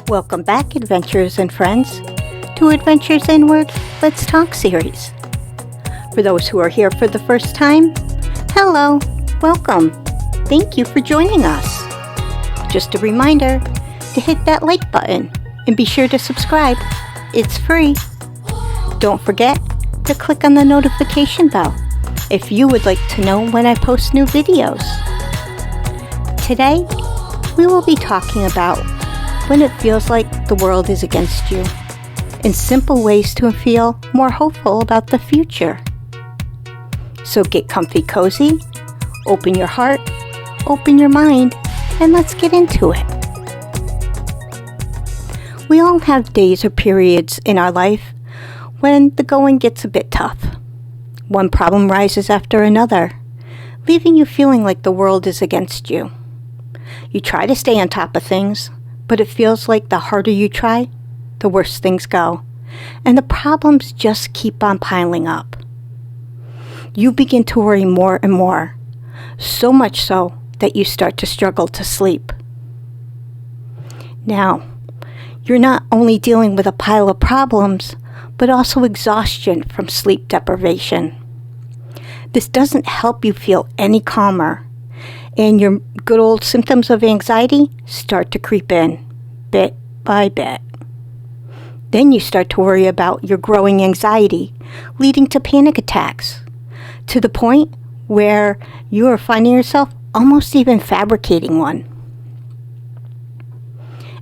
Welcome back, adventurers and friends, to Adventures Inward, Let's Talk series. For those who are here for the first time, hello, welcome. Thank you for joining us. Just a reminder to hit that like button and be sure to subscribe. It's free. Don't forget to click on the notification bell if you would like to know when I post new videos. Today, we will be talking about when it feels like the world is against you, and simple ways to feel more hopeful about the future. So get comfy cozy, open your heart, open your mind, and let's get into it. We all have days or periods in our life when the going gets a bit tough. One problem rises after another, leaving you feeling like the world is against you. You try to stay on top of things, but it feels like the harder you try, the worse things go, and the problems just keep on piling up. You begin to worry more and more, so much so that you start to struggle to sleep. Now, you're not only dealing with a pile of problems, but also exhaustion from sleep deprivation. This doesn't help you feel any calmer, and your good old symptoms of anxiety start to creep in, bit by bit. Then you start to worry about your growing anxiety, leading to panic attacks, to the point where you are finding yourself almost even fabricating one.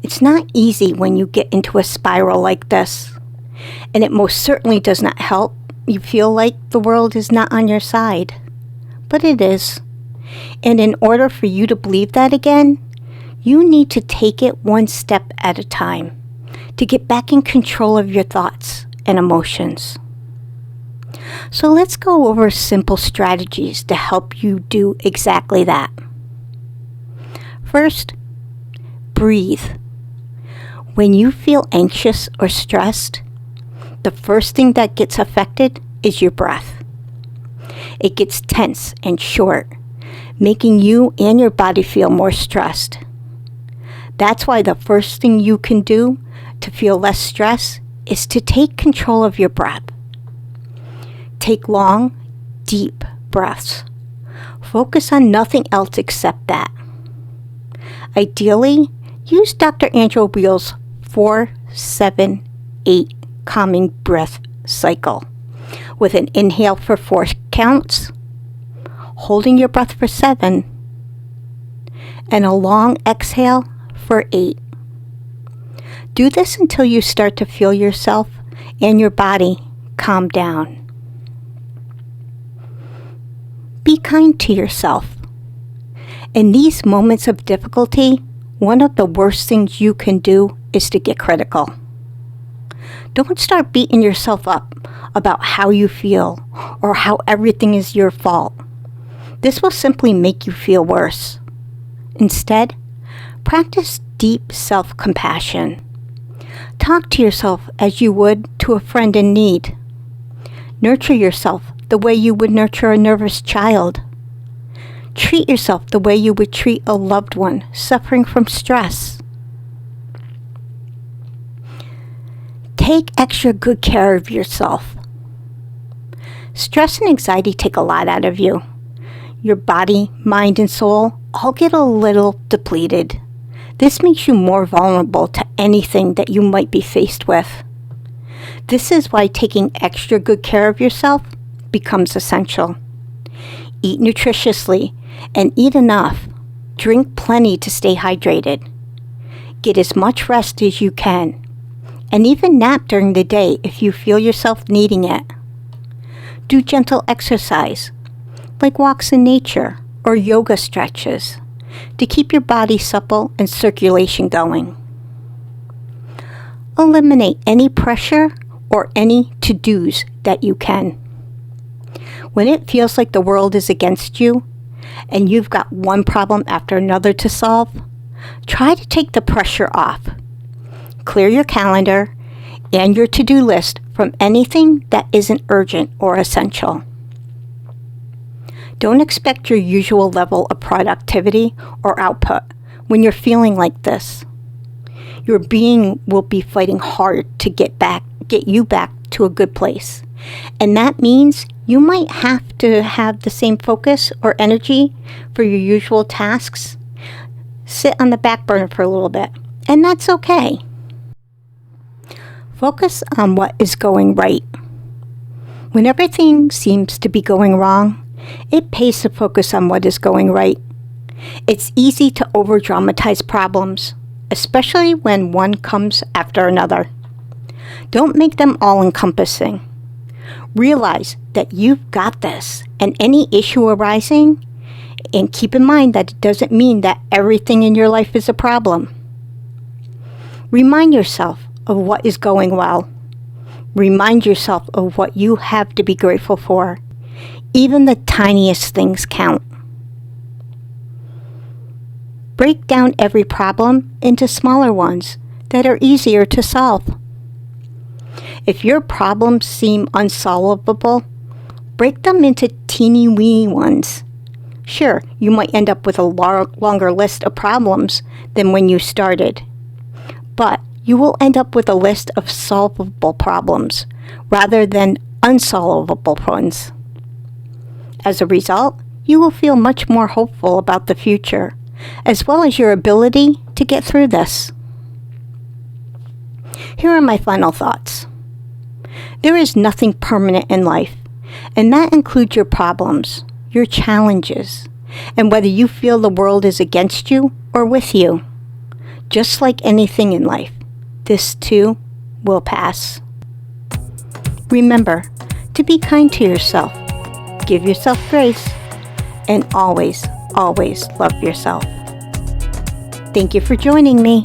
It's not easy when you get into a spiral like this, and it most certainly does not help you feel like the world is not on your side. But it is. And in order for you to believe that again, you need to take it one step at a time to get back in control of your thoughts and emotions. So let's go over simple strategies to help you do exactly that. First, breathe. When you feel anxious or stressed, the first thing that gets affected is your breath. It gets tense and short, making you and your body feel more stressed. That's why the first thing you can do to feel less stress is to take control of your breath. Take long, deep breaths. Focus on nothing else except that. Ideally, use Dr. Andrew Wheel's 4-7-8 calming breath cycle with an inhale for 4 counts, holding your breath for 7, and a long exhale for 8. Do this until you start to feel yourself and your body calm down. Be kind to yourself. In these moments of difficulty, one of the worst things you can do is to get critical. Don't start beating yourself up about how you feel or how everything is your fault. This will simply make you feel worse. Instead, practice deep self-compassion. Talk to yourself as you would to a friend in need. Nurture yourself the way you would nurture a nervous child. Treat yourself the way you would treat a loved one suffering from stress. Take extra good care of yourself. Stress and anxiety take a lot out of you. Your body, mind, and soul all get a little depleted. This makes you more vulnerable to anything that you might be faced with. This is why taking extra good care of yourself becomes essential. Eat nutritiously and eat enough. Drink plenty to stay hydrated. Get as much rest as you can. And even nap during the day if you feel yourself needing it. Do gentle exercise, like walks in nature or yoga stretches, to keep your body supple and circulation going. Eliminate any pressure or any to-dos that you can. When it feels like the world is against you and you've got one problem after another to solve, try to take the pressure off. Clear your calendar and your to-do list from anything that isn't urgent or essential. Don't expect your usual level of productivity or output when you're feeling like this. Your being will be fighting hard to get you back to a good place. And that means you might have to have the same focus or energy for your usual tasks sit on the back burner for a little bit. And that's okay. Focus on what is going right. When everything seems to be going wrong, it pays to focus on what is going right. It's easy to over-dramatize problems, especially when one comes after another. Don't make them all-encompassing. Realize that you've got this, and any issue arising, and keep in mind that it doesn't mean that everything in your life is a problem. Remind yourself of what is going well. Remind yourself of what you have to be grateful for. Even the tiniest things count. Break down every problem into smaller ones that are easier to solve. If your problems seem unsolvable, break them into teeny-weeny ones. Sure, you might end up with a longer list of problems than when you started, but you will end up with a list of solvable problems rather than unsolvable ones. As a result, you will feel much more hopeful about the future, as well as your ability to get through this. Here are my final thoughts. There is nothing permanent in life, and that includes your problems, your challenges, and whether you feel the world is against you or with you. Just like anything in life, this too will pass. Remember to be kind to yourself, give yourself grace, and always, always love yourself. Thank you for joining me.